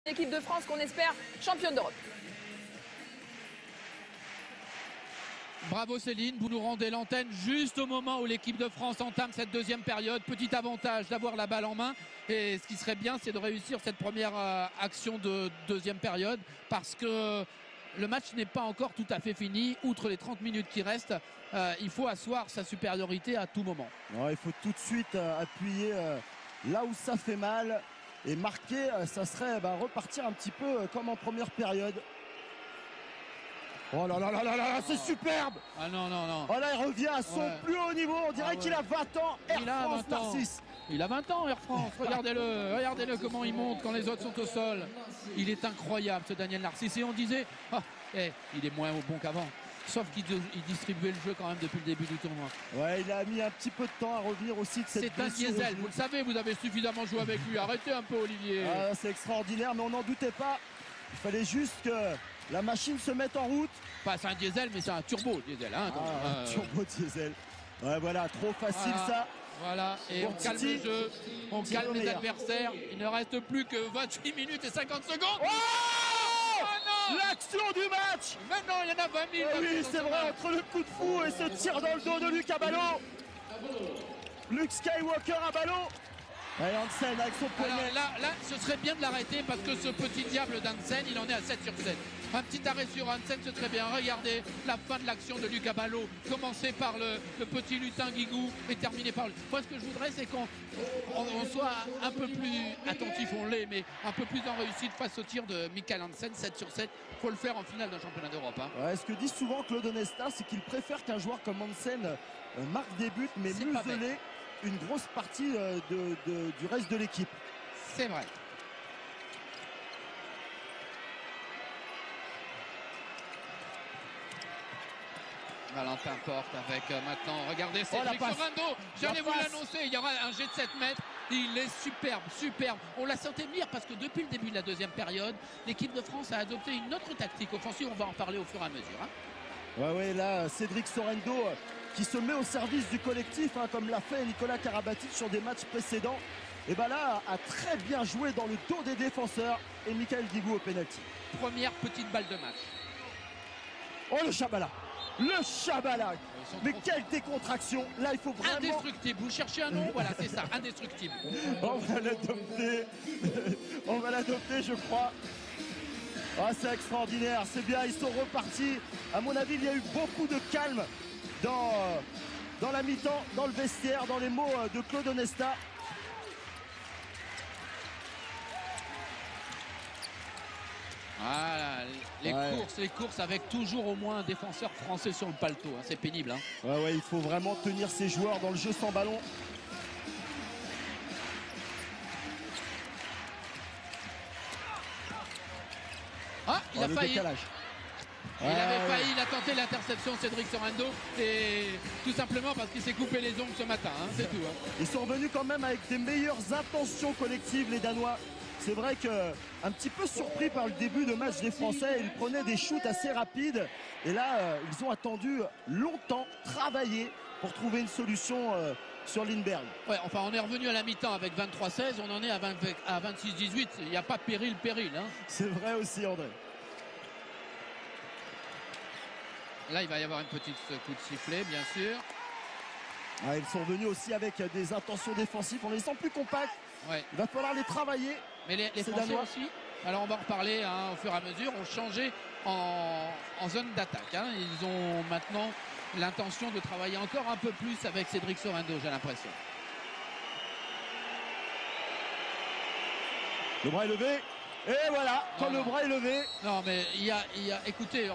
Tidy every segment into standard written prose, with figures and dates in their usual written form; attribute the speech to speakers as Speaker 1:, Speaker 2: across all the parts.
Speaker 1: L'équipe de France qu'on espère championne d'Europe.
Speaker 2: Bravo Céline, vous nous rendez l'antenne juste au moment où l'équipe de France entame cette deuxième période. Petit avantage d'avoir la balle en main. Et ce qui serait bien, c'est de réussir cette première action de deuxième période. Parce que le match n'est pas encore tout à fait fini. Outre les 30 minutes qui restent, il faut asseoir sa supériorité à tout moment.
Speaker 3: Ouais, il faut tout de suite appuyer là où ça fait mal. Et marquer, ça serait repartir un petit peu comme en première période. Oh là là là là là, c'est superbe!
Speaker 2: Ah non, non, non.
Speaker 3: Oh là, il revient à son plus haut niveau. On dirait qu'il a 20 ans. Air France, Narcisse.
Speaker 2: Il a 20 ans, Air France. Regardez-le. Regardez-le comment il monte quand les autres sont au sol. Il est incroyable, ce Daniel Narcisse. Et on disait, il est moins bon qu'avant. Sauf qu'il distribuait le jeu quand même depuis le début du tournoi. Ouais, il a mis un petit peu de temps à revenir aussi de cette blessure. C'est un diesel, vous le savez, vous avez suffisamment joué avec lui. Arrêtez un peu, Olivier.
Speaker 3: Ah, c'est extraordinaire, mais on n'en doutait pas. Il fallait juste que la machine se mette en route.
Speaker 2: Pas c'est un diesel, mais c'est un turbo diesel. Hein,
Speaker 3: un turbo diesel. Ouais, voilà, trop facile ça.
Speaker 2: Voilà, et on calme le jeu, on calme les adversaires. Il ne reste plus que 28 minutes et 50 secondes.
Speaker 3: L'action du match!
Speaker 2: Maintenant, il y en a 20 000.
Speaker 3: Oui, c'est vrai, entre le coup de fou et ce tir dans le dos de Luc Abalo. Luke Skywalker à ballon. Et Hansen avec son poignet.
Speaker 2: Alors là, ce serait bien de l'arrêter parce que ce petit diable d'Hansen, il en est à 7 sur 7. Un petit arrêt sur Hansen, ce serait bien. Regardez la fin de l'action de Luc Abalo. Commencer par le petit lutin Guigou et terminer par... Moi, ce que je voudrais, c'est qu'on soit un peu plus attentif, on l'est, mais un peu plus en réussite face au tir de Michael Hansen, 7 sur 7. Il faut le faire en finale d'un championnat d'Europe. Hein.
Speaker 3: Ouais, ce que dit souvent Claude Onesta, c'est qu'il préfère qu'un joueur comme Hansen marque des buts, mais museler une grosse partie du reste de l'équipe.
Speaker 2: C'est vrai. Valentin Porte avec maintenant, regardez Cédric Sorando, j'allais vous l'annoncer, il y aura un jet de 7 mètres, il est superbe, superbe. On l'a senti venir parce que depuis le début de la deuxième période, l'équipe de France a adopté une autre tactique offensive, on va en parler au fur et à mesure. Hein.
Speaker 3: Ouais, là, Cédric Sorando qui se met au service du collectif, hein, comme l'a fait Nicolas Karabatic sur des matchs précédents. Et là, a très bien joué dans le dos des défenseurs et Michael Guigou au pénalty.
Speaker 2: Première petite balle de match.
Speaker 3: Oh, le Chabala! Le Chabala! Mais quelle décontraction! Là, il faut vraiment...
Speaker 2: Indestructible, vous cherchez un nom? Voilà, c'est ça, indestructible.
Speaker 3: On va l'adopter. On va l'adopter, je crois. Ah, c'est extraordinaire, c'est bien, ils sont repartis. À mon avis, il y a eu beaucoup de calme dans la mi-temps, dans le vestiaire, dans les mots de Claude Onesta.
Speaker 2: Voilà, les courses avec toujours au moins un défenseur français sur le paletot, hein, c'est pénible. Hein.
Speaker 3: Ouais, il faut vraiment tenir ses joueurs dans le jeu sans ballon.
Speaker 2: Ah, il a failli.
Speaker 3: Décalage.
Speaker 2: Il avait failli, il a tenté l'interception Cédric Sorando et tout simplement parce qu'il s'est coupé les ongles ce matin, hein, c'est tout. Hein.
Speaker 3: Ils sont revenus quand même avec des meilleures intentions collectives, les Danois. C'est vrai qu'un petit peu surpris par le début de match des Français, ils prenaient des shoots assez rapides. Et là, ils ont attendu longtemps, travaillé pour trouver une solution sur Lindbergh.
Speaker 2: Ouais, enfin, on est revenu à la mi-temps avec 23-16, on en est à 26-18. Il n'y a pas péril. Hein.
Speaker 3: C'est vrai aussi, André.
Speaker 2: Là, il va y avoir une petite coup de sifflet, bien sûr.
Speaker 3: Ah, ils sont venus aussi avec des intentions défensives. On les sent plus compacts.
Speaker 2: Ouais.
Speaker 3: Il va falloir les travailler.
Speaker 2: Mais les Français Danois aussi, alors on va en reparler hein, au fur et à mesure, ont changé en zone d'attaque. Hein. Ils ont maintenant l'intention de travailler encore un peu plus avec Cédric Sorando, j'ai l'impression.
Speaker 3: Le bras est levé. Et voilà, quand le bras est levé.
Speaker 2: Non, mais il y a écoutez,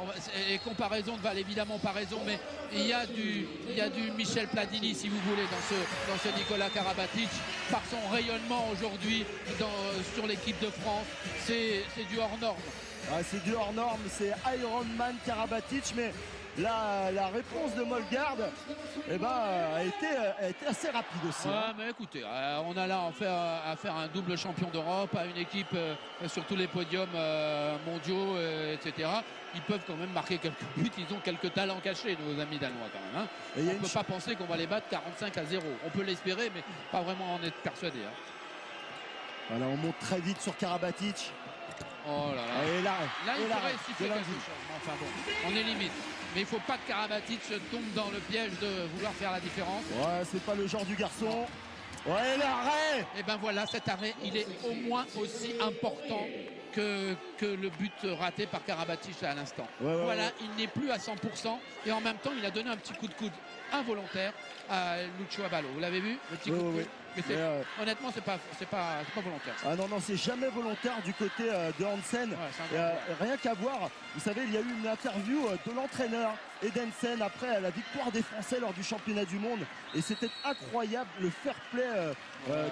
Speaker 2: les comparaisons ne valent évidemment pas raison, mais il y a du Michel Platini, si vous voulez, dans ce Nicolas Karabatic, par son rayonnement aujourd'hui sur l'équipe de France. C'est du hors norme.
Speaker 3: Ah, c'est du hors norme, c'est Iron Man Karabatic, mais la réponse de Molgaard a été assez rapide aussi.
Speaker 2: Ouais, mais écoutez, on a là à faire un double champion d'Europe, à une équipe sur tous les podiums mondiaux, etc. Ils peuvent quand même marquer quelques buts, ils ont quelques talents cachés, nos amis danois quand même. Hein. On ne peut pas penser qu'on va les battre 45-0. On peut l'espérer, mais pas vraiment en être persuadé. Hein.
Speaker 3: Voilà, on monte très vite sur Karabatic.
Speaker 2: Oh là là.
Speaker 3: Et là,
Speaker 2: Il
Speaker 3: là,
Speaker 2: faudrait siffler
Speaker 3: de
Speaker 2: quelque chose. Enfin bon, on est limite. Mais il ne faut pas que Karabatic tombe dans le piège de vouloir faire la différence.
Speaker 3: Ouais, c'est pas le genre du garçon. Ouais, l'arrêt.
Speaker 2: Et ben voilà, cet arrêt, il est au moins aussi important que le but raté par Karabatic à l'instant. Voilà, il n'est plus à 100% et en même temps, il a donné un petit coup de coude involontaire à Lucio Abalo. Vous l'avez vu, le petit coup de coude. Mais honnêtement, c'est pas volontaire.
Speaker 3: Ah non, c'est jamais volontaire du côté de Hansen.
Speaker 2: Ouais,
Speaker 3: rien qu'à voir, vous savez, il y a eu une interview de l'entraîneur Edensen après la victoire des Français lors du championnat du monde. Et c'était incroyable le fair play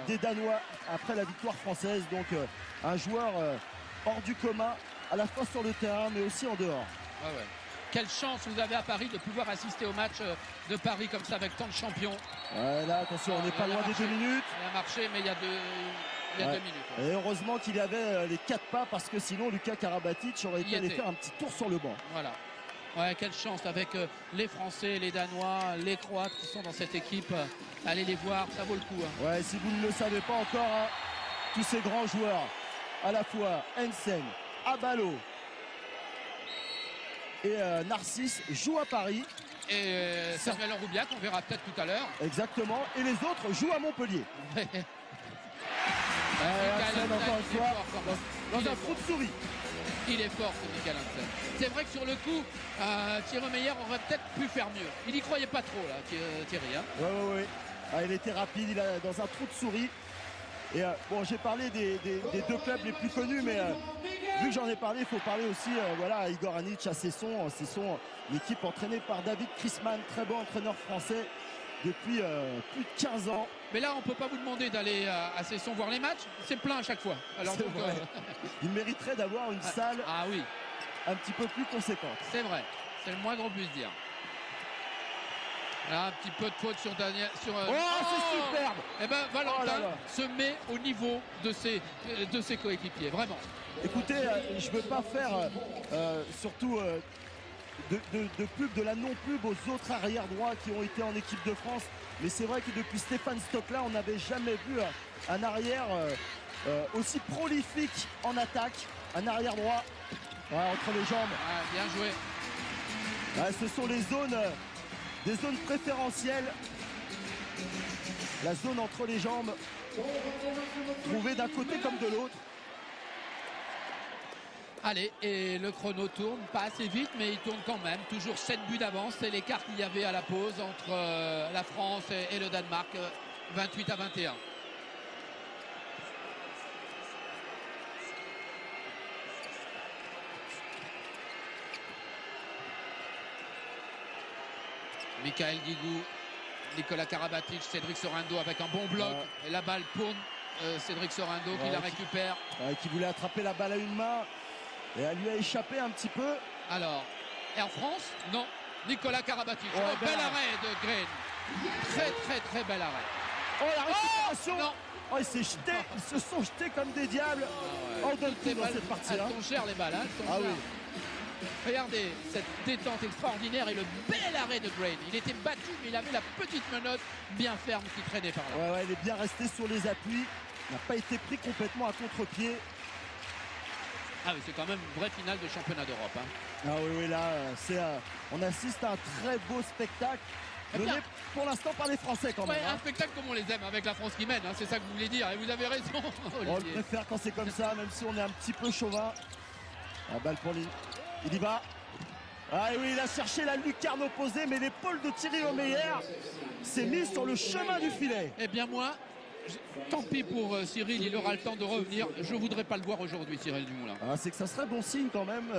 Speaker 3: des Danois après la victoire française. Donc un joueur hors du commun, à la fois sur le terrain, mais aussi en dehors.
Speaker 2: Ah ouais. Quelle chance vous avez à Paris de pouvoir assister au match de Paris comme ça avec tant de champions.
Speaker 3: Ouais, là, attention, on n'est pas loin des 2 minutes.
Speaker 2: Il a marché, mais il y a 2 minutes.
Speaker 3: Et heureusement qu'il y avait les 4 pas parce que sinon Luka Karabatic aurait été allé faire un petit tour sur le banc.
Speaker 2: Voilà. Ouais, quelle chance avec les Français, les Danois, les Croates qui sont dans cette équipe. Allez les voir, ça vaut le coup. Hein.
Speaker 3: Ouais, si vous ne le savez pas encore, hein, tous ces grands joueurs, à la fois Hansen, Abalo et Narcisse jouent à Paris.
Speaker 2: Et Samuel Roubiac, on verra peut-être tout à l'heure.
Speaker 3: Exactement. Et les autres jouent à Montpellier. Hansen, encore une fois, dans un trou de souris.
Speaker 2: Il est fort, ce Michael Hansen. C'est vrai que sur le coup, Thierry Meyer aurait peut-être pu faire mieux. Il n'y croyait pas trop, là, Thierry. Hein.
Speaker 3: Ouais. Ah, il était rapide, il est dans un trou de souris. Et bon, j'ai parlé des 2 clubs les plus connus, mais vu que j'en ai parlé, il faut parler aussi voilà, Igor Anic à Cesson. Cesson, l'équipe entraînée par David Chrisman, très bon entraîneur français depuis plus de 15 ans.
Speaker 2: Mais là, on ne peut pas vous demander d'aller à Cesson voir les matchs. C'est plein à chaque fois. Alors, donc,
Speaker 3: il mériterait d'avoir une salle un petit peu plus conséquente.
Speaker 2: C'est vrai. C'est le moins qu'on puisse dire. Là, un petit peu de faute sur Daniel.
Speaker 3: C'est superbe.
Speaker 2: Et ben Valentin se met au niveau de ses coéquipiers, vraiment.
Speaker 3: Écoutez, je ne veux pas faire surtout de pub, de la non-pub aux autres arrières droits qui ont été en équipe de France. Mais c'est vrai que depuis Stéphane Stockla, on n'avait jamais vu un arrière aussi prolifique en attaque. Un arrière droit entre les jambes.
Speaker 2: Bien joué.
Speaker 3: Ce sont les zones... des zones préférentielles, la zone entre les jambes, trouvée d'un côté comme de l'autre.
Speaker 2: Allez, et le chrono tourne, pas assez vite, mais il tourne quand même. Toujours 7 buts d'avance, c'est l'écart qu'il y avait à la pause entre la France et le Danemark, 28-21. Michael Guigou, Nicolas Karabatic, Cédric Sorendo avec un bon bloc. Et la balle pour Cédric Sorendo qui la récupère.
Speaker 3: Qui voulait attraper la balle à une main. Et elle lui a échappé un petit peu.
Speaker 2: Alors, Air France, non. Nicolas Karabatic. Bel arrêt de Green. Très bel arrêt.
Speaker 3: Oh, la récupération. Ils se sont jetés comme des diables. On donne tout dans cette partie-là.
Speaker 2: Elles sont chères les balles. Regardez cette détente extraordinaire et le bel arrêt de Green. Il était battu, mais il avait la petite menotte bien ferme qui traînait par là.
Speaker 3: Il est bien resté sur les appuis. Il n'a pas été pris complètement à contre-pied.
Speaker 2: Ah oui, c'est quand même une vraie finale de championnat d'Europe. Hein.
Speaker 3: Ah oui, là, on assiste à un très beau spectacle. Mené pour l'instant par les Français quand même.
Speaker 2: Un spectacle comme on les aime, avec la France qui mène, c'est ça que vous voulez dire. Et vous avez raison, Olivier.
Speaker 3: On le préfère quand c'est comme ça, même si on est un petit peu chauvin. La balle pour lui. Il y va. Ah oui, il a cherché la lucarne opposée, mais l'épaule de Thierry Omeyer s'est mise sur le chemin du filet.
Speaker 2: Eh bien moi, tant pis pour Cyril, il aura le temps de revenir. Je ne voudrais pas le voir aujourd'hui, Cyril Dumoulin.
Speaker 3: C'est que ça serait bon signe quand même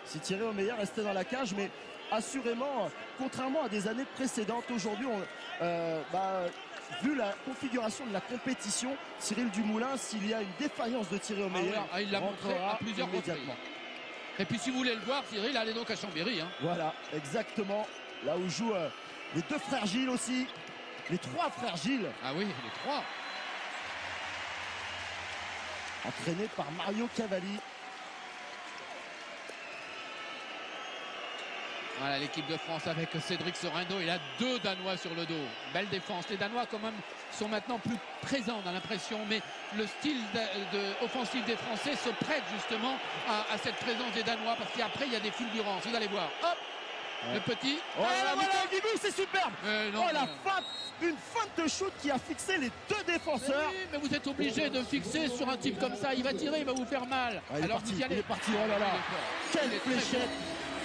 Speaker 3: si Thierry Omeyer restait dans la cage, mais assurément, contrairement à des années précédentes, aujourd'hui, vu la configuration de la compétition, Cyril Dumoulin, s'il y a une défaillance de Thierry Omeyer,
Speaker 2: il l'a montré à plusieurs reprises. Et puis si vous voulez le voir, Cyril, allez donc à Chambéry. Hein.
Speaker 3: Voilà, exactement. Là où jouent les 2 frères Gilles aussi. Les 3 frères Gilles.
Speaker 2: Ah oui, les 3.
Speaker 3: Entraîné par Mario Cavalli.
Speaker 2: Voilà l'équipe de France avec Cédric Sorendo. Il a 2 Danois sur le dos. Belle défense. Les Danois quand même sont maintenant plus présents, on a l'impression. Mais le style offensif des Français se prête justement à cette présence des Danois. Parce qu'après il y a des fulgurances. Vous allez voir. Hop, le petit.
Speaker 3: Oh là, Michael Guigou, c'est superbe.
Speaker 2: Non,
Speaker 3: la feinte, une feinte de shoot qui a fixé les 2 défenseurs.
Speaker 2: Mais vous êtes obligé de fixer sur un type comme ça. Il va tirer, il va vous faire mal.
Speaker 3: Il
Speaker 2: Alors
Speaker 3: il est parti. Oh là là. Quelle fléchette.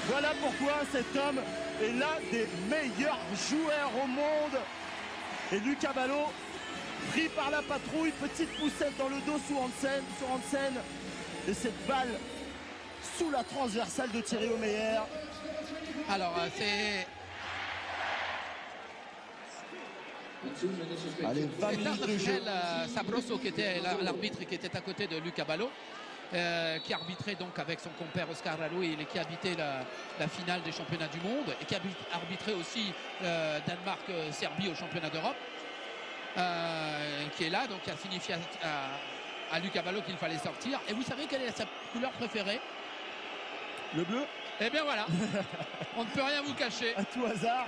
Speaker 3: Voilà pourquoi cet homme est l'un des meilleurs joueurs au monde. Et Lucas Ballot, pris par la patrouille, petite poussette dans le dos sur Hansen. Et cette balle sous la transversale de Thierry Omeyer.
Speaker 2: Alors c'est...
Speaker 3: Allez, 20 minutes de jeu.
Speaker 2: Sabroso qui était l'arbitre qui était à côté de Lucas Ballot. Qui arbitrait donc avec son compère Oscar Raoui et qui a habité la finale des championnats du monde et qui a arbitré aussi Danemark-Serbie au championnat d'Europe, qui est là, donc qui a signifié à Lucas Ballot qu'il fallait sortir. Et vous savez quelle est sa couleur préférée?
Speaker 3: Le bleu.
Speaker 2: Eh bien voilà, on ne peut rien vous cacher.
Speaker 3: À tout hasard.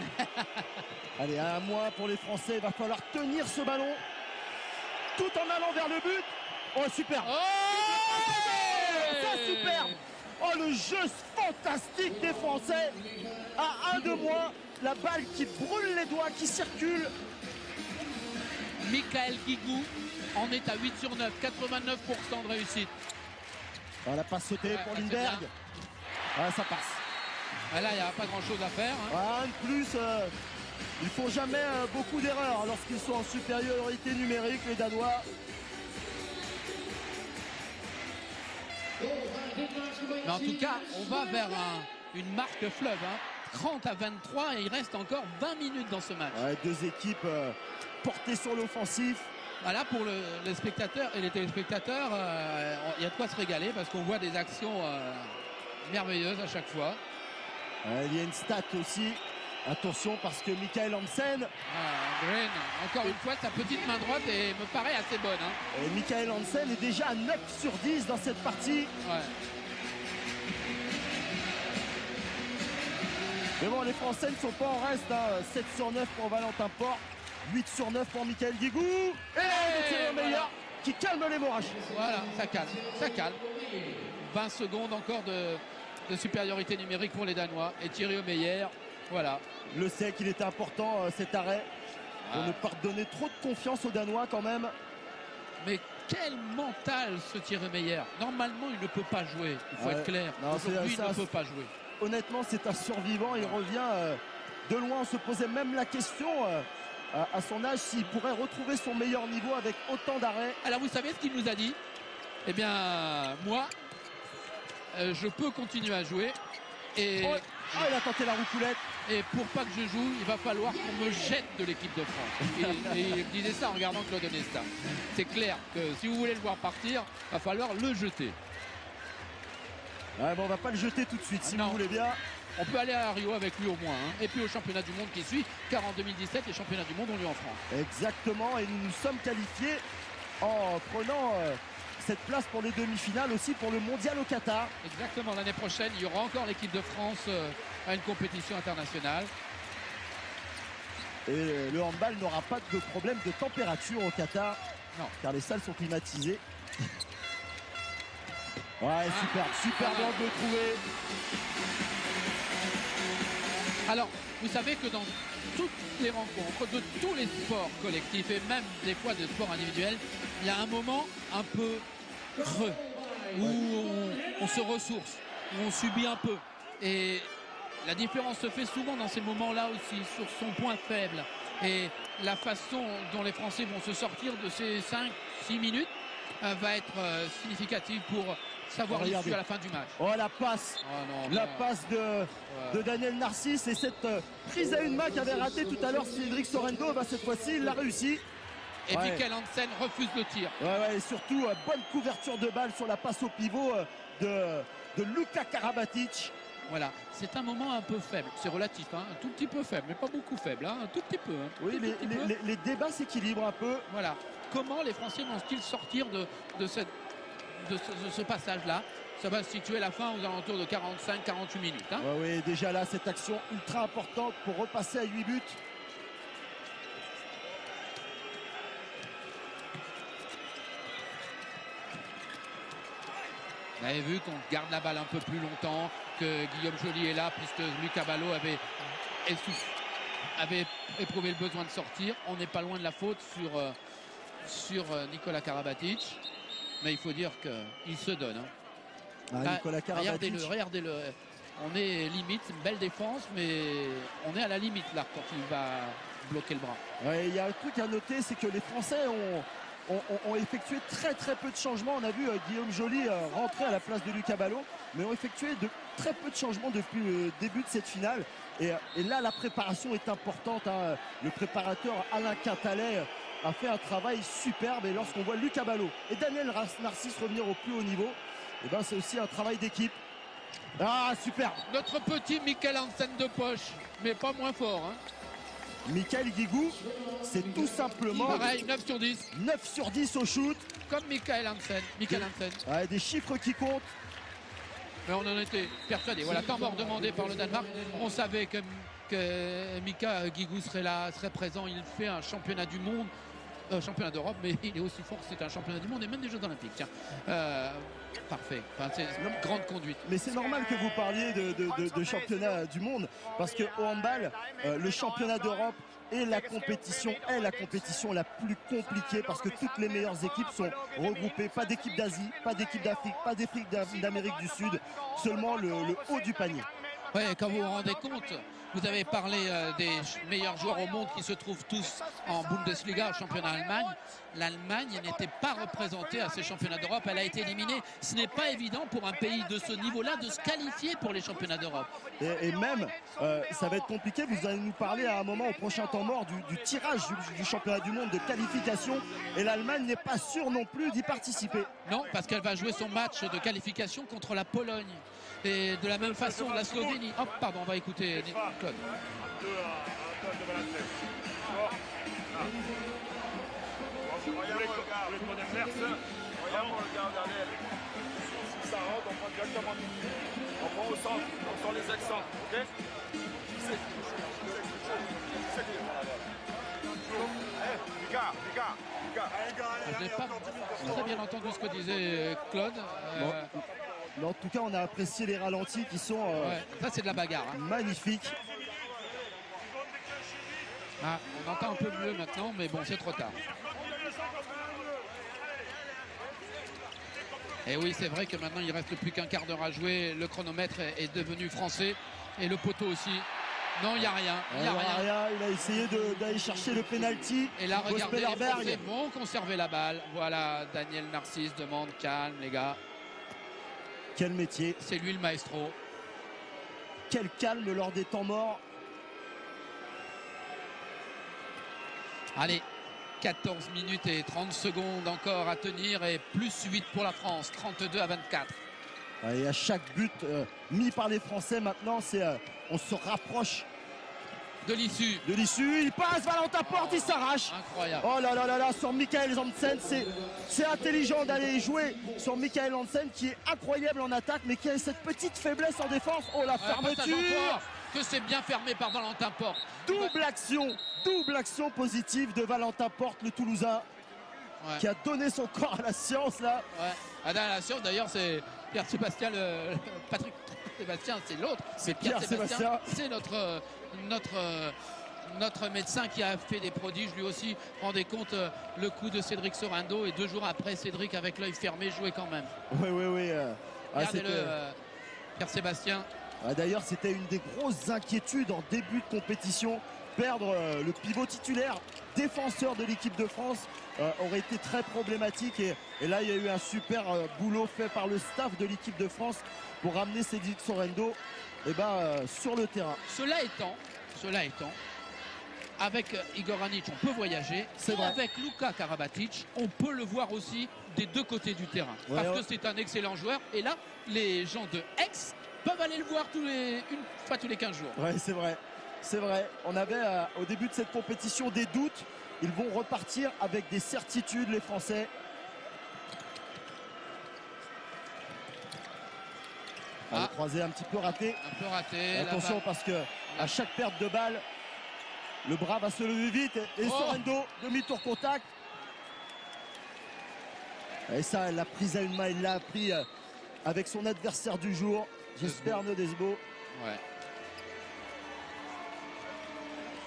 Speaker 3: Allez, un moins pour les Français, il va falloir tenir ce ballon tout en allant vers le but. Oh, super. Ça, superbe. Oh, le jeu fantastique des Français. À 1 de moins, la balle qui brûle les doigts, qui circule.
Speaker 2: Michael Guigou en est à 8 sur 9, 89% de réussite.
Speaker 3: Oh, la passe sautée pour Lindberg. Ah, ça passe.
Speaker 2: Ah, là, il n'y a pas grand-chose à faire.
Speaker 3: Ah, de plus, ils font jamais beaucoup d'erreurs lorsqu'ils sont en supériorité numérique, les Danois.
Speaker 2: Mais en tout cas, on va vers une marque fleuve. 30 à 23 et il reste encore 20 minutes dans ce match.
Speaker 3: Ouais, 2 équipes portées sur l'offensif.
Speaker 2: Voilà, pour les spectateurs et les téléspectateurs, il y a de quoi se régaler parce qu'on voit des actions merveilleuses à chaque fois.
Speaker 3: Il y a une stat aussi. Attention parce que Michael Hansen.
Speaker 2: Green, encore une fois, sa petite main droite me paraît assez bonne.
Speaker 3: Et Michael Hansen est déjà à 9 sur 10 dans cette partie.
Speaker 2: Ouais.
Speaker 3: Mais bon, les Français ne sont pas en reste. 7 sur 9 pour Valentin Porte. 8 sur 9 pour Michael Guigou. Et Thierry Omeyer qui calme l'hémorragie.
Speaker 2: Voilà, ça calme, ça calme. 20 secondes encore de supériorité numérique pour les Danois. Et Thierry Omeyer, voilà.
Speaker 3: Le sait qu'il était important cet arrêt. Pour ne pas donner trop de confiance aux Danois quand même.
Speaker 2: Mais quel mental ce Thierry Omeyer. Normalement, il ne peut pas jouer. Il faut être clair. Aujourd'hui, il ne peut pas jouer.
Speaker 3: Honnêtement, c'est un survivant. Il revient de loin. On se posait même la question à son âge s'il pourrait retrouver son meilleur niveau avec autant d'arrêts.
Speaker 2: Alors, vous savez ce qu'il nous a dit? Eh bien, moi, je peux continuer à jouer. Et
Speaker 3: il a tenté la roucoulette.
Speaker 2: Et pour pas que je joue, il va falloir qu'on me jette de l'équipe de France. Et il disait ça en regardant Claude Onesta. C'est clair que si vous voulez le voir partir, il va falloir le jeter.
Speaker 3: Ouais, bon, on va pas le jeter tout de suite, si vous voulez bien.
Speaker 2: On peut aller à Rio avec lui au moins. Et puis au championnat du monde qui suit, car en 2017, les championnats du monde ont lieu en France.
Speaker 3: Exactement, et nous nous sommes qualifiés en prenant cette place pour les demi-finales, aussi pour le mondial au Qatar.
Speaker 2: Exactement, l'année prochaine, il y aura encore l'équipe de France à une compétition internationale.
Speaker 3: Et le handball n'aura pas de problème de température au Qatar.
Speaker 2: Non.
Speaker 3: Car les salles sont climatisées. Ouais, super angle de trouver.
Speaker 2: Alors, vous savez que dans toutes les rencontres de tous les sports collectifs et même des fois de sports individuels, il y a un moment un peu creux où on se ressource, où on subit un peu. Et la différence se fait souvent dans ces moments-là aussi, sur son point faible. Et la façon dont les Français vont se sortir de ces 5-6 minutes va être significative pour savoir l'issue à la fin du match.
Speaker 3: Oh, la passe, passe de Daniel Narcisse et cette prise à une main qu'avait raté tout à l'heure Cédric Sorendo, cette fois-ci il l'a réussi.
Speaker 2: Et Michael Hansen refuse le tir.
Speaker 3: Et surtout bonne couverture de balle sur la passe au pivot de Luka Karabatic.
Speaker 2: Voilà, c'est un moment un peu faible, c'est relatif, un tout petit peu faible, mais pas beaucoup faible, un tout petit peu.
Speaker 3: Oui, les débats s'équilibrent un peu.
Speaker 2: Voilà, comment les Français vont-ils sortir de ce passage-là? Ça va se situer à la fin aux alentours de 45-48 minutes. Hein.
Speaker 3: Oui, déjà là, cette action ultra importante pour repasser à 8 buts.
Speaker 2: Vous avez vu qu'on garde la balle un peu plus longtemps, que Guillaume Joly est là, puisque Lucas Ballot avait éprouvé le besoin de sortir. On n'est pas loin de la faute sur Nikola Karabatic. Mais il faut dire qu'il se donne. Hein.
Speaker 3: Nikola Karabatic.
Speaker 2: Regardez-le. On est limite, une belle défense, mais on est à la limite là quand il va bloquer le bras.
Speaker 3: Ouais, il y a un truc à noter, c'est que les Français ont effectué très peu de changements. On a vu Guillaume Joly rentrer à la place de Lucas Ballot, mais ont effectué très peu de changements depuis le début de cette finale. Et là, la préparation est importante. Hein. Le préparateur Alain Quintalet a fait un travail superbe. Et lorsqu'on voit Lucas Ballot et Daniel Narcisse revenir au plus haut niveau, eh ben, c'est aussi un travail d'équipe. Ah, super!
Speaker 2: Notre petit Michael Hansen de poche, mais pas moins fort. Hein.
Speaker 3: Michael Guigou, c'est tout simplement
Speaker 2: pareil, 9 sur 10.
Speaker 3: 9 sur 10 au shoot.
Speaker 2: Comme Michael Hansen.
Speaker 3: Ouais, des chiffres qui comptent.
Speaker 2: Mais on en était persuadés. Voilà, temps mort demandé par le Danemark. On savait que Mika Guigou serait là, serait présent. Il fait un championnat du monde, championnat d'Europe, mais il est aussi fort que c'est un championnat du monde et même des Jeux Olympiques. Tiens. Parfait. Enfin, c'est une grande conduite.
Speaker 3: Mais c'est normal que vous parliez de championnat du monde, parce qu'au handball, le championnat d'Europe est la compétition la plus compliquée, parce que toutes les meilleures équipes sont regroupées. Pas d'équipe d'Asie, pas d'équipe d'Afrique, pas d'équipe d'Amérique du Sud, seulement le haut du panier.
Speaker 2: Oui, quand vous vous rendez compte, vous avez parlé des meilleurs joueurs au monde qui se trouvent tous en Bundesliga, au championnat Allemagne. L'Allemagne n'était pas représentée à ces championnats d'Europe. Elle a été éliminée. Ce n'est pas évident pour un pays de ce niveau-là de se qualifier pour les championnats d'Europe.
Speaker 3: Et même, ça va être compliqué. Vous allez nous parler à un moment au prochain temps mort du tirage du championnat du monde de qualification. Et l'Allemagne n'est pas sûre non plus d'y participer.
Speaker 2: Non, parce qu'elle va jouer son match de qualification contre la Pologne. Et de la même façon, la Slovénie. Hop, pardon, on va écouter Claude.
Speaker 4: Si ça rentre, on prend directement. On prend au centre, on sort les accents, ok?
Speaker 2: Je n'ai pas très bien entendu ce que disait Claude.
Speaker 3: Mais en tout cas, on a apprécié les ralentis qui sont
Speaker 2: ça, c'est de la bagarre. Hein.
Speaker 3: Magnifiques.
Speaker 2: Ah, on entend un peu mieux maintenant, mais bon, c'est trop tard. Et oui, c'est vrai que maintenant, il ne reste plus qu'un quart d'heure à jouer. Le chronomètre est devenu français et le poteau aussi. Non, il n'y a rien. Il
Speaker 3: a essayé d'aller chercher le penalty.
Speaker 2: Et là, regardez, les Français vont conserver la balle. Voilà, Daniel Narcisse demande calme, les gars.
Speaker 3: Quel métier.
Speaker 2: C'est lui le maestro.
Speaker 3: Quel calme lors des temps morts.
Speaker 2: Allez, 14 minutes et 30 secondes encore à tenir et plus 8 pour la France, 32-24.
Speaker 3: Et à chaque but mis par les Français maintenant, on se rapproche
Speaker 2: de l'issue.
Speaker 3: Il passe, Valentin Porte, il s'arrache.
Speaker 2: Incroyable.
Speaker 3: Oh là là là là, sur Michael Hansen, c'est intelligent d'aller jouer sur Michael Hansen qui est incroyable en attaque, mais qui a cette petite faiblesse en défense. Oh la fermeture.
Speaker 2: Que c'est bien fermé par Valentin Porte.
Speaker 3: Double action positive de Valentin Porte, le Toulousain, qui a donné son corps à la science là.
Speaker 2: Ouais. À la science d'ailleurs, c'est Pierre-Sébastien, Patrick Sébastien, c'est l'autre.
Speaker 3: C'est Pierre-Sébastien.
Speaker 2: C'est notre médecin qui a fait des prodiges lui aussi. Rendez compte le coup de Cédric Sorendo et 2 jours après, Cédric avec l'œil fermé jouait quand même.
Speaker 3: Oui.
Speaker 2: Regardez-le, Pierre-Sébastien.
Speaker 3: D'ailleurs, c'était une des grosses inquiétudes en début de compétition. Perdre le pivot titulaire, défenseur de l'équipe de France, aurait été très problématique. Et là, il y a eu un super boulot fait par le staff de l'équipe de France pour ramener Cédric Sorendo sur le terrain.
Speaker 2: Cela étant, avec Igor Anić, on peut voyager.
Speaker 3: C'est vrai.
Speaker 2: Avec Luka Karabatic, on peut le voir aussi des deux côtés du terrain. Parce que c'est un excellent joueur. Et là, les gens de Aix peuvent aller le voir une fois tous les 15 jours.
Speaker 3: Oui, c'est vrai. C'est vrai. On avait au début de cette compétition des doutes. Ils vont repartir avec des certitudes, les Français. Le croisé un petit peu raté.
Speaker 2: Un peu raté.
Speaker 3: Attention parce que à chaque perte de balle, le bras va se lever vite. Et Sorrento, demi-tour contact. Et ça, la prise à une main, il l'a appris avec son adversaire du jour. J'espère Nodesbo.
Speaker 2: Ouais.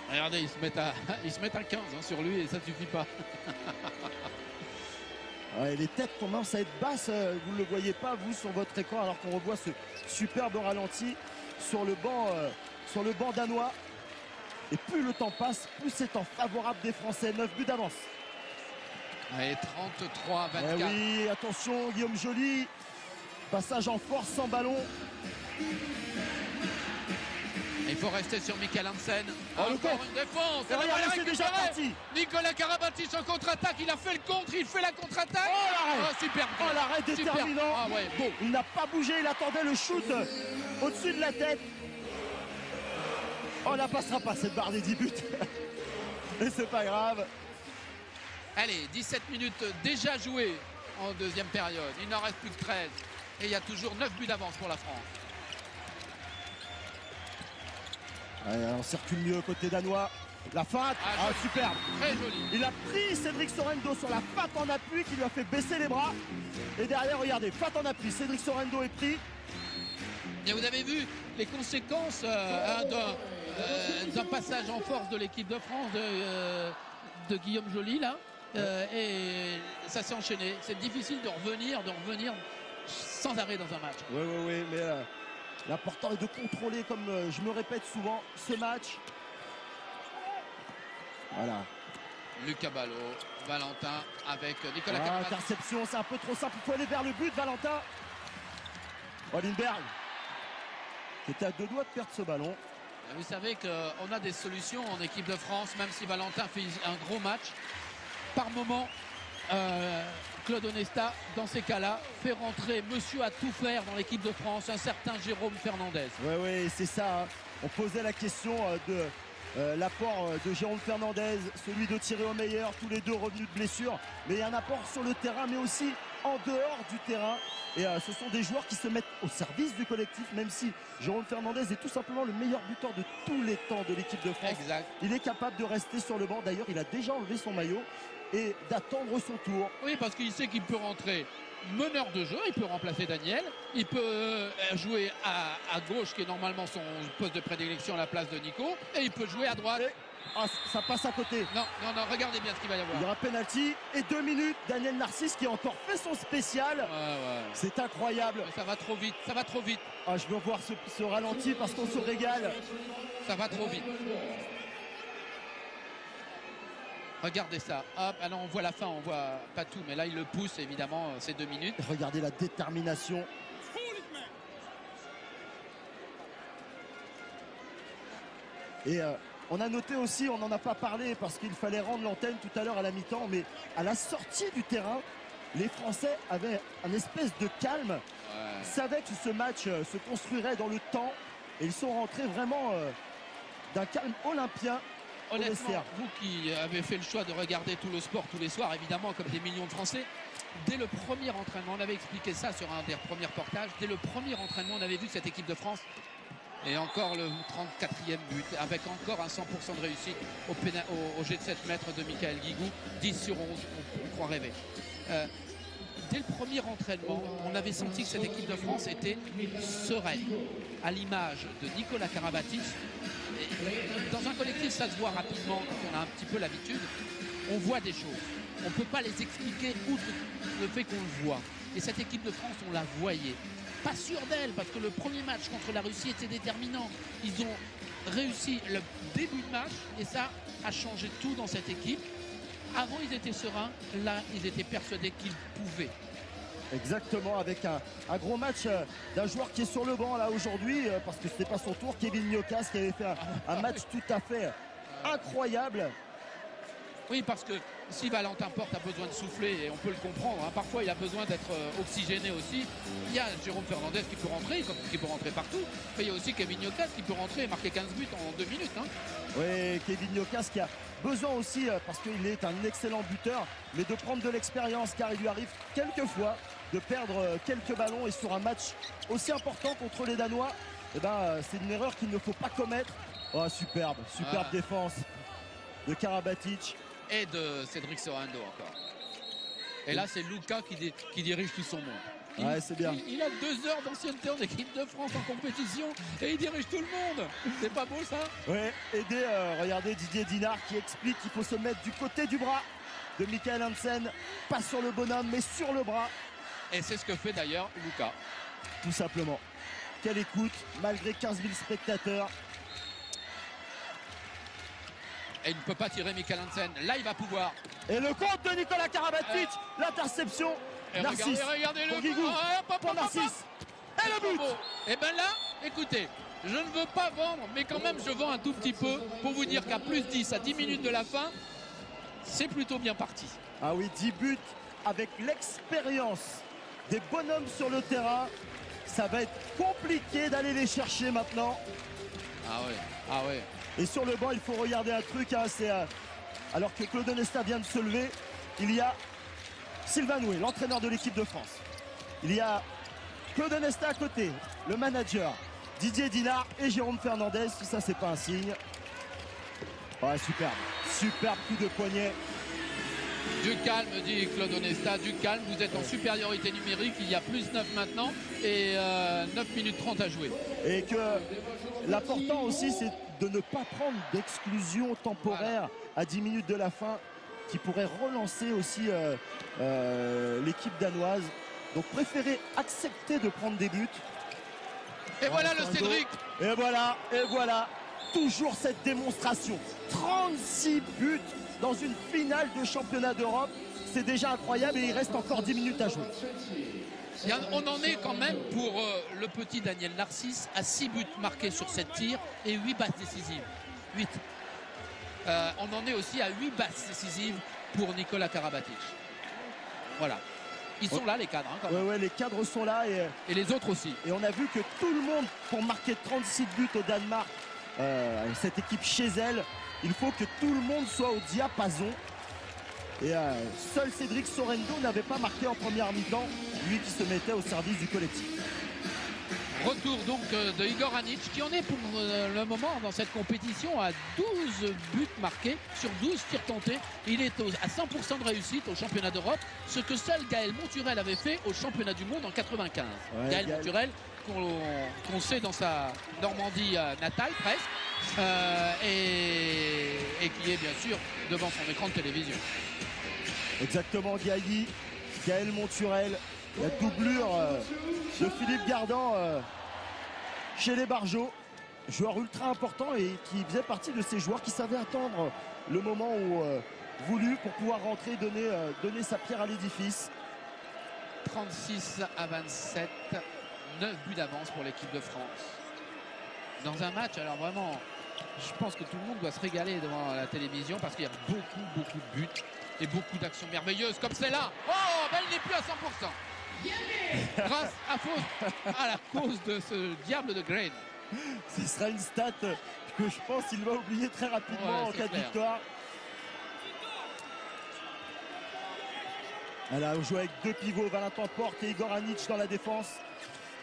Speaker 2: Regardez, ils se mettent à 15 hein, sur lui et ça ne suffit pas.
Speaker 3: Ouais, les têtes commencent à être basses, vous ne le voyez pas vous sur votre écran alors qu'on revoit ce superbe ralenti sur le banc danois. Et plus le temps passe, plus c'est en favorable des Français. 9 buts d'avance.
Speaker 2: Allez, 33-24.
Speaker 3: Eh oui, attention, Guillaume Joly. Passage en force sans ballon.
Speaker 2: Il faut rester sur Michael Hansen.
Speaker 3: Le
Speaker 2: Encore
Speaker 3: contre.
Speaker 2: une défense.
Speaker 3: Et regardez, c'est déjà parti.
Speaker 2: Nicolas Karabatic en contre-attaque. Il a fait le contre, il fait la contre-attaque. Super.
Speaker 3: L'arrêt déterminant.
Speaker 2: Ah ouais, bon.
Speaker 3: Il n'a pas bougé, il attendait le shoot au-dessus de la tête. Oh, la passera pas cette barre des 10 buts. Et c'est pas grave.
Speaker 2: Allez, 17 minutes déjà jouées en deuxième période. Il n'en reste plus que 13. Et il y a toujours 9 buts d'avance pour la France.
Speaker 3: Allez, on circule mieux côté danois. La feinte, superbe.
Speaker 2: Très joli.
Speaker 3: Il a pris Cédric Sorrento sur la feinte en appui qui lui a fait baisser les bras. Et derrière, regardez, feinte en appui. Cédric Sorrento est pris.
Speaker 2: Et vous avez vu les conséquences d'un passage en force de l'équipe de France de Guillaume Joly là. Et ça s'est enchaîné. C'est difficile de revenir sans arrêt dans un match.
Speaker 3: Oui, mais l'important est de contrôler, comme je me répète souvent, ce match. Voilà.
Speaker 2: Lucas Ballot, Valentin avec Nicolas Karabatic.
Speaker 3: Interception, c'est un peu trop simple. Il faut aller vers le but, Valentin. Lindberg, qui était à 2 doigts de perdre ce ballon.
Speaker 2: Vous savez qu'on a des solutions en équipe de France, même si Valentin fait un gros match. Par moment, Claude Onesta, dans ces cas-là, fait rentrer monsieur à tout faire dans l'équipe de France, un certain Jérôme Fernandez.
Speaker 3: Oui, c'est ça. Hein. On posait la question de l'apport de Jérôme Fernandez, celui de Thierry Omeyer, tous les deux revenus de blessure. Mais il y a un apport sur le terrain, mais aussi en dehors du terrain. Et ce sont des joueurs qui se mettent au service du collectif, même si Jérôme Fernandez est tout simplement le meilleur buteur de tous les temps de l'équipe de France.
Speaker 2: Exact.
Speaker 3: Il est capable de rester sur le banc. D'ailleurs, il a déjà enlevé son maillot et d'attendre son tour.
Speaker 2: Oui, parce qu'il sait qu'il peut rentrer meneur de jeu, il peut remplacer Daniel, il peut jouer à gauche, qui est normalement son poste de prédilection à la place de Nico, et il peut jouer à droite.
Speaker 3: Ça passe à côté.
Speaker 2: Non, regardez bien ce qu'il va y avoir.
Speaker 3: Il y aura penalty et 2 minutes. Daniel Narcisse qui a encore fait son spécial.
Speaker 2: Ouais.
Speaker 3: C'est incroyable.
Speaker 2: Mais ça va trop vite.
Speaker 3: Je veux voir ce ralenti parce qu'on se régale.
Speaker 2: Ça va trop vite. Regardez ça. Hop, alors on voit la fin, on voit pas tout, mais là il le pousse évidemment, ces 2 minutes.
Speaker 3: Regardez la détermination. Et on a noté aussi, on n'en a pas parlé parce qu'il fallait rendre l'antenne tout à l'heure à la mi-temps, mais à la sortie du terrain, les Français avaient un espèce de calme. Ils savaient que ce match se construirait dans le temps et ils sont rentrés vraiment d'un calme olympien.
Speaker 2: Honnêtement, vous qui avez fait le choix de regarder tout le sport tous les soirs, évidemment, comme des millions de Français, dès le premier entraînement, on avait expliqué ça sur un des premiers reportages, dès le premier entraînement, on avait vu cette équipe de France. Et encore le 34e but, avec encore un 100% de réussite au jet de 7 mètres de Michael Guigou, 10 sur 11, on croit rêver. Dès le premier entraînement, on avait senti que cette équipe de France était sereine, à l'image de Nicolas Karabatic. Dans un collectif, ça se voit rapidement quand on a un petit peu l'habitude. On voit des choses. On ne peut pas les expliquer outre le fait qu'on le voit. Et cette équipe de France, on la voyait. Pas sûr d'elle, parce que le premier match contre la Russie était déterminant. Ils ont réussi le début de match et ça a changé tout dans cette équipe. Avant, ils étaient sereins. Là, ils étaient persuadés qu'ils pouvaient.
Speaker 3: Exactement, avec un gros match d'un joueur qui est sur le banc là aujourd'hui, parce que ce n'était pas son tour, Kevin Niokas, qui avait fait un match tout à fait incroyable.
Speaker 2: Oui, parce que si Valentin Porte a besoin de souffler, et on peut le comprendre, hein, parfois il a besoin d'être oxygéné aussi. Il y a Jérôme Fernandez qui peut rentrer, qui peut rentrer partout. Mais il y a aussi Kevin Niokas qui peut rentrer et marquer 15 buts en 2 minutes. Hein.
Speaker 3: Oui, Kevin Niokas qui a besoin aussi, parce qu'il est un excellent buteur, mais de prendre de l'expérience, car il lui arrive quelquefois de perdre quelques ballons. Et sur un match aussi important contre les Danois, eh ben, c'est une erreur qu'il ne faut pas commettre. Oh, superbe défense de Karabatic.
Speaker 2: Et de Cédric Sorando encore. Et là, c'est Luka qui dirige tout son monde.
Speaker 3: Ouais, c'est bien.
Speaker 2: Il a 2 heures d'ancienneté en équipe de France en compétition et il dirige tout le monde. C'est pas beau ça?
Speaker 3: Ouais, aidé, regardez Didier Dinard qui explique qu'il faut se mettre du côté du bras de Michael Hansen. Pas sur le bonhomme, mais sur le bras.
Speaker 2: Et c'est ce que fait d'ailleurs Luka.
Speaker 3: Tout simplement. Quelle écoute, malgré 15 000 spectateurs.
Speaker 2: Et il ne peut pas tirer Michael Hansen. Là, il va pouvoir.
Speaker 3: Et le compte de Nicolas Karabatic, l'interception.
Speaker 2: Et
Speaker 3: Narcisse.
Speaker 2: regardez
Speaker 3: pour
Speaker 2: le
Speaker 3: Guigou, pour Narcisse. Et le but.
Speaker 2: Et bien là, écoutez, je ne veux pas vendre, mais quand même, je vends un tout petit peu pour vous dire qu'à plus 10 à 10 minutes de la fin, c'est plutôt bien parti.
Speaker 3: Ah oui, 10 buts avec l'expérience des bonhommes sur le terrain. Ça va être compliqué d'aller les chercher maintenant.
Speaker 2: Ah ouais.
Speaker 3: Et sur le banc, il faut regarder un truc. Hein, alors que Claude Onesta vient de se lever, il y a Sylvain Noué, l'entraîneur de l'équipe de France. Il y a Claude Onesta à côté, le manager, Didier Dinard et Jérôme Fernandez. Si ça, c'est pas un signe. Ouais, superbe coup de poignet.
Speaker 2: Du calme, dit Claude Onesta, du calme. Vous êtes en supériorité numérique. Il y a plus 9 maintenant et 9 minutes 30 à jouer.
Speaker 3: Et que l'important aussi, c'est de ne pas prendre d'exclusion temporaire à 10 minutes de la fin qui pourrait relancer aussi l'équipe danoise. Donc préférez accepter de prendre des buts.
Speaker 2: Et voilà le Cédric.
Speaker 3: Et voilà. Toujours cette démonstration. 36 buts dans une finale de championnat d'Europe. C'est déjà incroyable et il reste encore 10 minutes à jouer.
Speaker 2: On en est quand même pour le petit Daniel Narcisse à 6 buts marqués sur 7 tirs et 8 passes décisives. 8. On en est aussi à 8 passes décisives pour Nicolas Karabatic. Voilà. Ils sont là les cadres. Hein, quand même.
Speaker 3: Ouais, les cadres sont là.
Speaker 2: Et les autres aussi.
Speaker 3: Et on a vu que tout le monde, pour marquer 36 buts au Danemark, cette équipe chez elle, il faut que tout le monde soit au diapason. Et seul Cédric Sorendo n'avait pas marqué en première mi-temps, lui qui se mettait au service du collectif.
Speaker 2: Retour donc de Igor Anic qui en est pour le moment dans cette compétition à 12 buts marqués sur 12 tirs tentés. Il est à 100% de réussite au championnat d'Europe, ce que seul Gaël Monturel avait fait au championnat du monde en 95. Ouais, Gaël Monturel qu'on sait dans sa Normandie natale presque et qui est bien sûr devant son écran de télévision.
Speaker 3: Exactement, Gaël Monturel, la doublure de Philippe Gardan chez les Barjots, joueur ultra important et qui faisait partie de ces joueurs qui savaient attendre le moment voulu pour pouvoir rentrer, donner sa pierre à l'édifice.
Speaker 2: 36 à 27, 9 buts d'avance pour l'équipe de France. Dans un match, alors vraiment, je pense que tout le monde doit se régaler devant la télévision parce qu'il y a beaucoup de buts et beaucoup d'actions merveilleuses comme celle-là. Oh, ben elle n'est plus à 100%. Grâce à la cause de ce diable de Grain.
Speaker 3: Ce sera une stat que je pense qu'il va oublier très rapidement en cas de victoire. Voilà, on joue avec 2 pivots, Valentin Porte et Igor Anic dans la défense.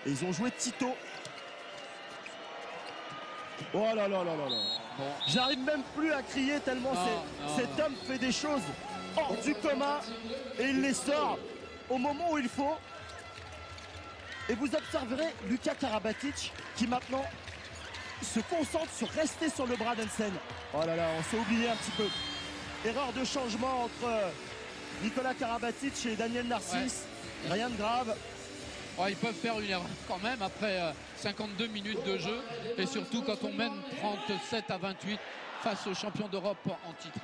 Speaker 3: Et ils ont joué Tito. Oh là là. Bon. J'arrive même plus à crier tellement cet homme fait des choses hors du commun et il les sort au moment où il faut. Et vous observerez Luka Karabatic qui maintenant se concentre sur rester sur le bras d'Hansen. Oh là là, on s'est oublié un petit peu. Erreur de changement entre Nicolas Karabatic et Daniel Narcisse. Ouais. Rien de grave.
Speaker 2: Ouais, ils peuvent faire une erreur quand même après 52 minutes de jeu. Et surtout quand on mène 37 à 28 face aux champions d'Europe en titre.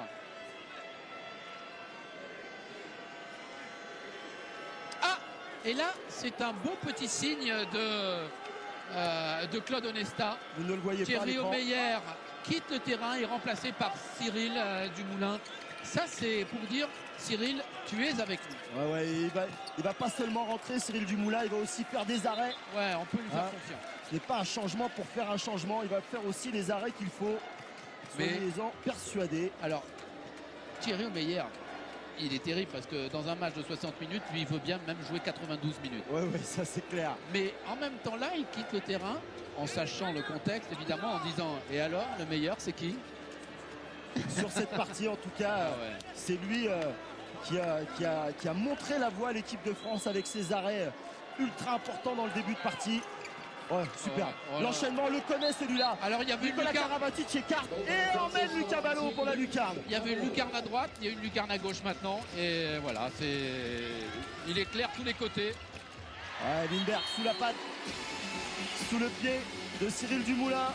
Speaker 2: Et là, c'est un beau petit signe de Claude Onesta.
Speaker 3: Vous ne le voyez pas.
Speaker 2: Thierry Omeyer quitte le terrain et est remplacé par Cyril Dumoulin. Ça, c'est pour dire, Cyril, tu es avec nous.
Speaker 3: Ouais, il va pas seulement rentrer, Cyril Dumoulin, il va aussi faire des arrêts.
Speaker 2: Ouais, on peut lui faire confiance.
Speaker 3: Ce n'est pas un changement pour faire un changement, il va faire aussi les arrêts qu'il faut. Soyez-en persuadés.
Speaker 2: Alors, Thierry Meyer, il est terrible parce que dans un match de 60 minutes, lui, il veut bien même jouer 92 minutes.
Speaker 3: Ouais, ça c'est clair.
Speaker 2: Mais en même temps, là, il quitte le terrain en sachant le contexte, évidemment, en disant « Et alors, le meilleur, c'est qui ?»
Speaker 3: Sur cette partie, en tout cas, c'est lui qui a montré la voie à l'équipe de France avec ses arrêts ultra importants dans le début de partie. Ouais, super. L'enchaînement, le connaît celui-là.
Speaker 2: Alors il y avait
Speaker 3: Nicolas Karabatic écarte et emmène Lucas Ballot pour la lucarne.
Speaker 2: Il y avait une lucarne à droite, il y a une lucarne à gauche maintenant. Et voilà, il est clair tous les côtés.
Speaker 3: Ouais, Lindbergh sous la patte, sous le pied de Cyril Dumoulin.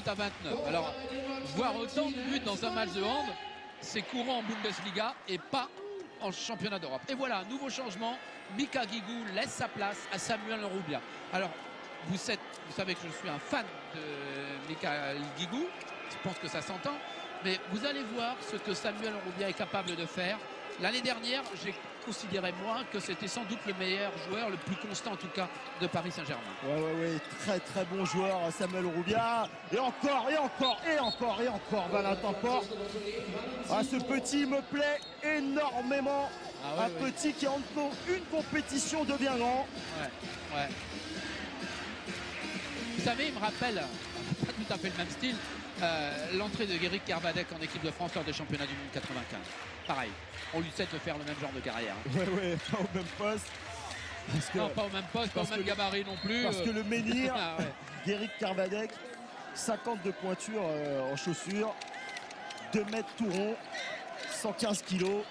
Speaker 2: À 29. Alors, voir autant de buts dans un match de hand, c'est courant en Bundesliga et pas en championnat d'Europe. Et voilà, nouveau changement. Mika Guigou laisse sa place à Samuel Roubia. Alors, vous savez que je suis un fan de Mika Guigou. Je pense que ça s'entend. Mais vous allez voir ce que Samuel Roubia est capable de faire. L'année dernière, j'ai considéré moi que c'était sans doute le meilleur joueur, le plus constant en tout cas de Paris Saint-Germain.
Speaker 3: Ouais, très bon joueur Samuel Roubia. Et encore Valentin Port. Ah, ce petit me plaît énormément. Petit qui en une compétition devient grand.
Speaker 2: Ouais. Vous savez, il me rappelle, pas tout à fait le même style, l'entrée de Guéric Kervadec en équipe de France lors des championnats du monde 95. Pareil, on lui souhaite de faire le même genre de carrière.
Speaker 3: Ouais, pas au même poste.
Speaker 2: Non, pas au même poste, pas au même gabarit non plus.
Speaker 3: Parce que le menhir, Guéric Kervadec, 50 de pointure en chaussures, 2 mètres tout rond, 115 kilos.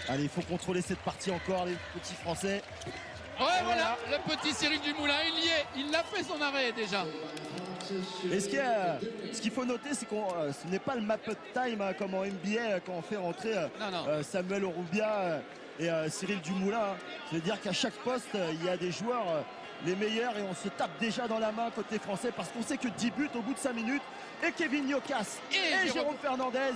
Speaker 3: Allez, il faut contrôler cette partie encore, les petits Français.
Speaker 2: Ouais, voilà, le petit Cyril Dumoulin, il y est, il a fait son arrêt déjà.
Speaker 3: Et ce qu'il faut noter, c'est que ce n'est pas le map-up time comme en NBA quand on fait rentrer Samuel Roubia et Cyril Dumoulin. C'est-à-dire qu'à chaque poste, il y a des joueurs les meilleurs et on se tape déjà dans la main côté français parce qu'on sait que 10 buts au bout de 5 minutes et Kevin Nyocas et Jérôme Fernandez.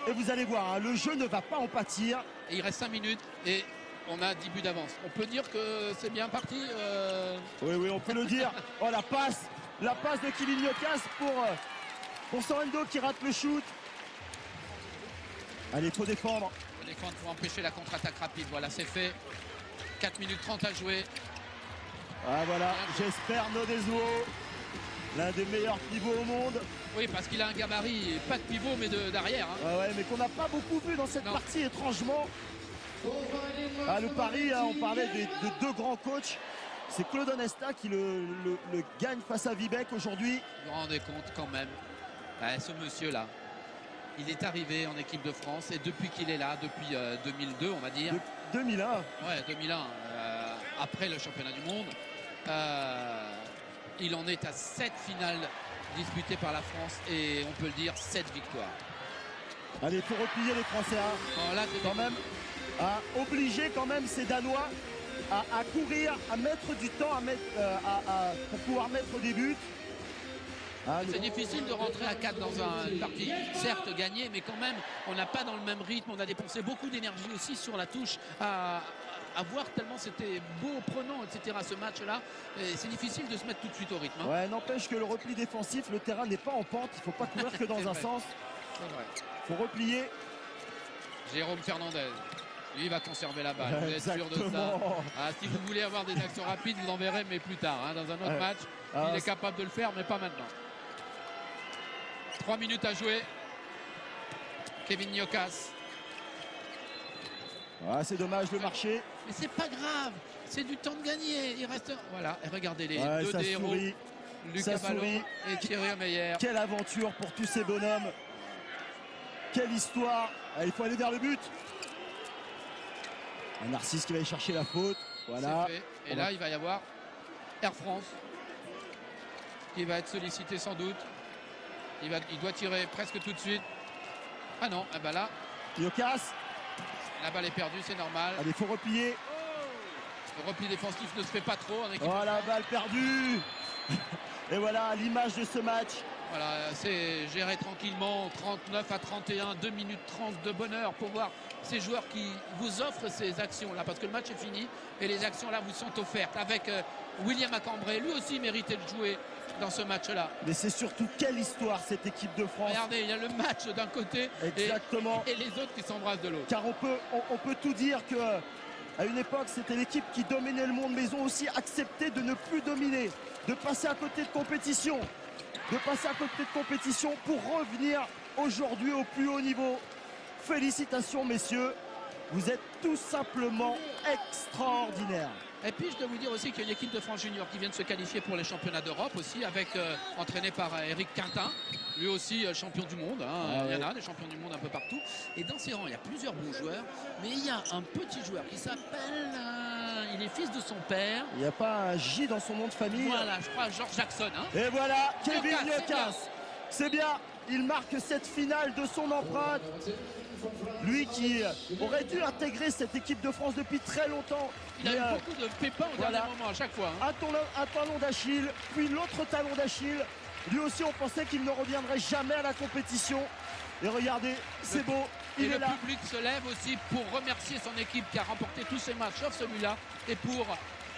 Speaker 3: Et vous allez voir, le jeu ne va pas en pâtir.
Speaker 2: Et il reste 5 minutes et on a 10 buts d'avance. On peut dire que c'est bien parti.
Speaker 3: Oui, on peut le dire. Oh, la passe de Kevin Nyocas pour Sorrento qui rate le shoot. Allez, il faut défendre.
Speaker 2: Il faut défendre pour empêcher la contre-attaque rapide. Voilà, c'est fait. 4 minutes 30 à jouer.
Speaker 3: Ah voilà, j'espère Nodeswo, l'un des meilleurs pivots au monde.
Speaker 2: Oui, parce qu'il a un gabarit, pas de pivot, mais d'arrière.
Speaker 3: Ouais, mais qu'on n'a pas beaucoup vu dans cette partie, étrangement. Le Paris, on parlait de 2 grands coachs. C'est Claude Onesta qui le gagne face à Vibek aujourd'hui.
Speaker 2: Vous vous rendez compte quand même, ce monsieur-là, il est arrivé en équipe de France et depuis qu'il est là, depuis 2002 on va dire.
Speaker 3: 2001.
Speaker 2: Ouais, 2001, après le championnat du monde, il en est à 7 finales disputées par la France et on peut le dire 7 victoires.
Speaker 3: Allez, pour replier les Français,
Speaker 2: là,
Speaker 3: quand même, obliger quand même ces Danois à courir, à mettre du temps pour pouvoir mettre des buts.
Speaker 2: C'est difficile de rentrer à 4 dans une partie, certes gagnée, mais quand même, on n'a pas dans le même rythme. On a dépensé beaucoup d'énergie aussi sur la touche à voir tellement c'était beau, prenant, etc. ce match-là. C'est difficile de se mettre tout de suite au rythme.
Speaker 3: Ouais, n'empêche que le repli défensif, le terrain n'est pas en pente. Il ne faut pas courir que dans un sens. Il faut replier.
Speaker 2: Jérôme Fernandez. Lui, il va conserver la balle. Vous êtes sûr de ça. Si vous voulez avoir des actions rapides, vous en verrez, mais plus tard. Dans un autre match, il est capable de le faire, mais pas maintenant. 3 minutes à jouer. Kevin Nyocas.
Speaker 3: C'est dommage le marché.
Speaker 2: Mais c'est pas grave. C'est du temps de gagner. Il reste. Voilà. Et regardez les 2 des héros. Lucas Ballot et Thierry Meyer.
Speaker 3: Quelle aventure pour tous ces bonhommes. Quelle histoire. Il faut aller vers le but. Un Narcisse qui va aller chercher la faute. Voilà.
Speaker 2: Et là, il va y avoir Air France qui va être sollicité sans doute. Il doit tirer presque tout de suite. Ah non, là.
Speaker 3: Nyocas.
Speaker 2: La balle est perdue, c'est normal.
Speaker 3: Allez, il faut replier.
Speaker 2: Le repli défensif ne se fait pas trop.
Speaker 3: La balle perdue. Et voilà l'image de ce match.
Speaker 2: Voilà, c'est géré tranquillement, 39 à 31, 2 minutes 30 de bonheur pour voir ces joueurs qui vous offrent ces actions-là, parce que le match est fini et les actions-là vous sont offertes avec William Acambray, lui aussi méritait de jouer dans ce match-là.
Speaker 3: Mais c'est surtout quelle histoire cette équipe de France.
Speaker 2: Regardez, il y a le match d'un côté
Speaker 3: Exactement.
Speaker 2: et les autres qui s'embrassent de l'autre.
Speaker 3: Car on peut tout dire que à une époque, c'était l'équipe qui dominait le monde, mais ils ont aussi accepté de ne plus dominer, de passer à côté de compétition. Pour revenir aujourd'hui au plus haut niveau. Félicitations messieurs, vous êtes tout simplement extraordinaires.
Speaker 2: Et puis je dois vous dire aussi qu'il y a une équipe de France junior qui vient de se qualifier pour les championnats d'Europe aussi, avec entraîné par Eric Quintin, lui aussi champion du monde, hein. Il y en a des champions du monde un peu partout. Et dans ces rangs, il y a plusieurs bons joueurs, mais il y a un petit joueur qui s'appelle, il est fils de son père.
Speaker 3: Il n'y a pas un J dans son nom de famille.
Speaker 2: Voilà, je crois Georges Jackson. Hein.
Speaker 3: Et voilà, Kevin
Speaker 2: Nyokas,
Speaker 3: Nyokas. C'est bien, il marque cette finale de son empreinte. Lui qui aurait dû intégrer cette équipe de France depuis très longtemps.
Speaker 2: Il a eu beaucoup de pépins au dernier moment à chaque fois. Hein.
Speaker 3: Un talon d'Achille, puis l'autre talon d'Achille. Lui aussi, on pensait qu'il ne reviendrait jamais à la compétition. Et regardez, c'est beau, il est là.
Speaker 2: Le public se lève aussi pour remercier son équipe qui a remporté tous ses matchs, sauf celui-là, et pour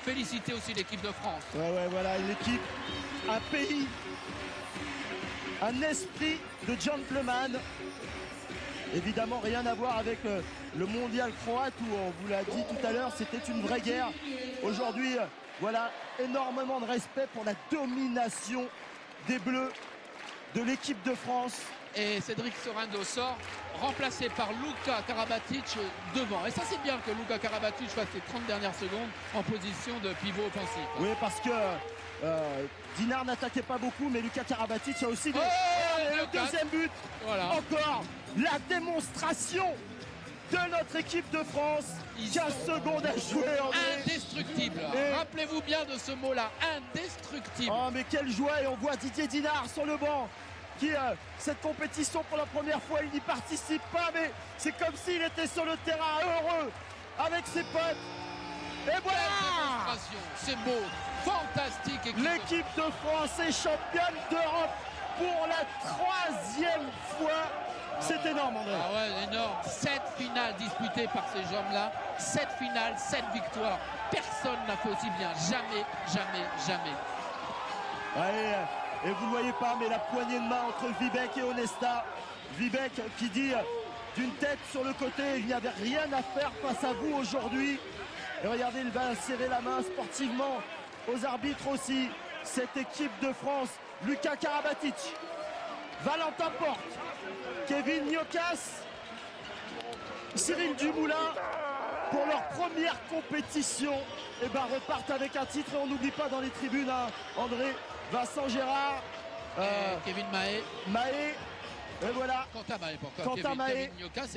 Speaker 2: féliciter aussi l'équipe de France.
Speaker 3: Ouais, voilà, une équipe, un pays, un esprit de gentleman. Évidemment, rien à voir avec le mondial croate où on vous l'a dit tout à l'heure, c'était une vraie guerre. Aujourd'hui, voilà, énormément de respect pour la domination des Bleus de l'équipe de France.
Speaker 2: Et Cédric Sorendo sort, remplacé par Luka Karabatic devant. Et ça, c'est bien que Luka Karabatic fasse les 30 dernières secondes en position de pivot offensif.
Speaker 3: Oui, parce que Dinard n'attaquait pas beaucoup, mais Luka Karabatic a aussi le deuxième but.
Speaker 2: Voilà.
Speaker 3: Encore la démonstration de notre équipe de France. 15 secondes à jouer.
Speaker 2: Indestructible. Rappelez-vous bien de ce mot-là, indestructible.
Speaker 3: Oh, mais quelle joie. Et on voit Didier Dinard sur le banc. Qui, cette compétition pour la première fois, il n'y participe pas, mais c'est comme s'il était sur le terrain heureux avec ses potes. Et voilà,
Speaker 2: c'est beau, fantastique.
Speaker 3: L'équipe de France est championne d'Europe pour la 3e fois. C'est énorme, André.
Speaker 2: Ah ouais, énorme. 7 finales disputées par ces hommes-là. 7 finales, 7 victoires. Personne n'a fait aussi bien. Jamais, jamais, jamais.
Speaker 3: Allez, et vous ne le voyez pas, mais la poignée de main entre Vivek et Onesta. Vivek qui dit d'une tête sur le côté, il n'y avait rien à faire face à vous aujourd'hui. Et regardez, il va serrer la main sportivement aux arbitres aussi. Cette équipe de France, Luka Karabatic, Valentin Porte, Kevin Nyokas, Cyril Dumoulin, pour leur première compétition, repartent avec un titre. Et on n'oublie pas dans les tribunes, André, Vincent Gérard,
Speaker 2: Kevin Mahé.
Speaker 3: Et voilà.
Speaker 2: Quentin Mahé, pourquoi
Speaker 3: Quentin Mahé.
Speaker 2: Kevin Nyokas.